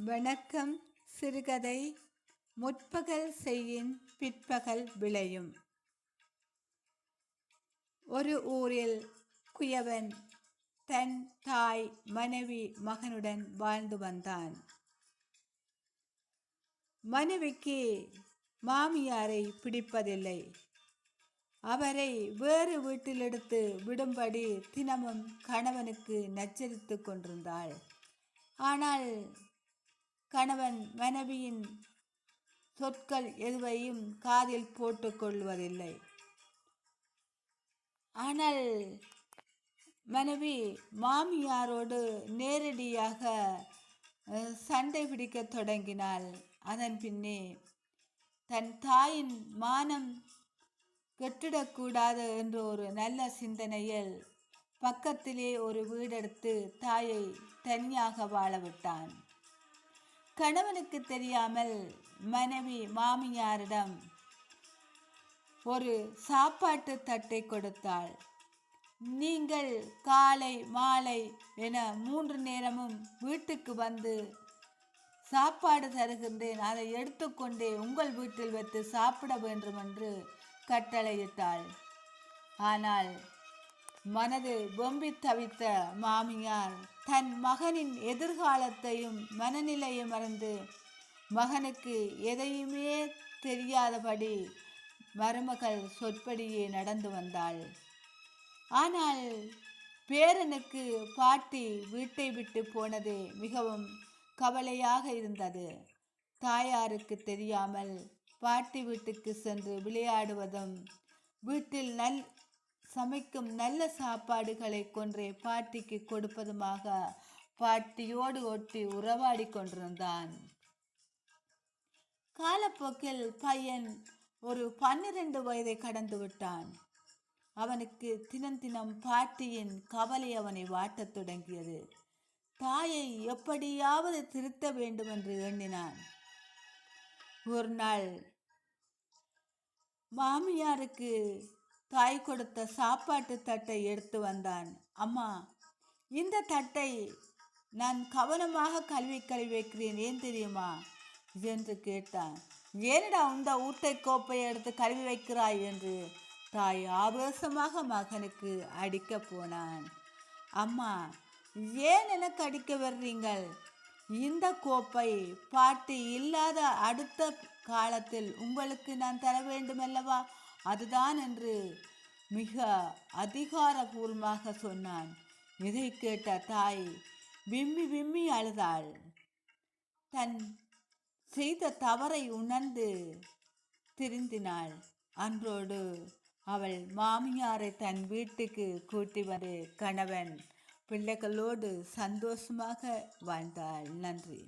வணக்கம். சிறுகதை முற்பகல் செய்யின் பிற்பகல் விளையும். ஒரு ஊரில் குயவன் தன் தாய், மனைவி, மகனுடன் வாழ்ந்து வந்தான். மனைவிக்கு மாமியாரை பிடிப்பதில்லை. அவரை வேறு வீட்டில் எடுத்து விடும்படி தினமும் கணவனுக்கு நச்சரித்து கொண்டிருந்தாள். ஆனால் கணவன் மனைவியின் சொற்கள் எதுவையும் காதில் போட்டுக்கொள்வதில்லை. ஆனால் மனைவி மாமியாரோடு நேரடியாக சண்டை பிடிக்க தொடங்கினாள். அதன் பின்னே தன் தாயின் மானம் கெட்டிடக்கூடாது என்ற ஒரு நல்ல சிந்தனையில் பக்கத்திலே ஒரு வீடெடுத்து தாயை தனியாக வாழவிட்டான். கணவனுக்கு தெரியாமல் மனைவி மாமியாரிடம் ஒரு சாப்பாட்டு தட்டை கொடுத்தாள். நீங்கள் காலை மாலை என 3 நேரமும் வீட்டுக்கு வந்து சாப்பாடு தருகின்றேன், அதை எடுத்துக்கொண்டே உங்கள் வீட்டில் வைத்து சாப்பிட வேண்டும் என்று கட்டளையிட்டாள். ஆனால் மனது வெம்பி தவித்த மாமியார் தன் மகனின் எதிர்காலத்தையும் மனநிலையும் அறிந்து மகனுக்கு எதையுமே தெரியாதபடி மருமகள் சொற்படியே நடந்து வந்தாள். ஆனால் பேரனுக்கு பாட்டி வீட்டை விட்டு போனது மிகவும் கவலையாக இருந்தது. தாயாருக்கு தெரியாமல் பாட்டி வீட்டுக்கு சென்று விளையாடுவதும் வீட்டில் சமைக்கும் நல்ல சாப்பாடுகளை கொன்றே பாட்டிக்கு கொடுப்பதுமாக பாட்டியோடு ஒட்டி உறவாடி கொண்டிருந்தான். காலப்போக்கில் பையன் ஒரு 12 வயதை கடந்து விட்டான். அவனுக்கு தினம் பாட்டியின் கவலை அவனை வாட்டத் தொடங்கியது. தாயை எப்படியாவது திருத்த வேண்டும் என்று எண்ணினான். ஒரு நாள் மாமியாருக்கு தாய் கொடுத்த சாப்பாட்டு தட்டை எடுத்து வந்தான். அம்மா, இந்த தட்டை நான் கவனமாக கழுவி வைக்கிறேன், ஏன் தெரியுமா என்று கேட்டான். ஏனடா இந்த ஊட்டை கோப்பையை எடுத்து கழுவி வைக்கிறாய் என்று தாய் ஆவேசமாக மகனுக்கு அடிக்க போனான். அம்மா, ஏன் எனக்கு அடிக்க வர்றீங்கள்? இந்த கோப்பை பாட்டி இல்லாத அடுத்த காலத்தில் உங்களுக்கு நான் தர வேண்டுமல்லவா, அதுதான் என்று மிக அதிகாரபூர்வமாக சொன்னான். இதை கேட்ட தாய் விம்மி விம்மி அழுதாள். தன் செய்த தவறை உணர்ந்து திருந்தினாள். அன்றோடு அவள் மாமியாரை தன் வீட்டுக்கு கூட்டி வந்து கணவன் பிள்ளைகளோடு சந்தோஷமாக வாழ்ந்தாள். நன்றி.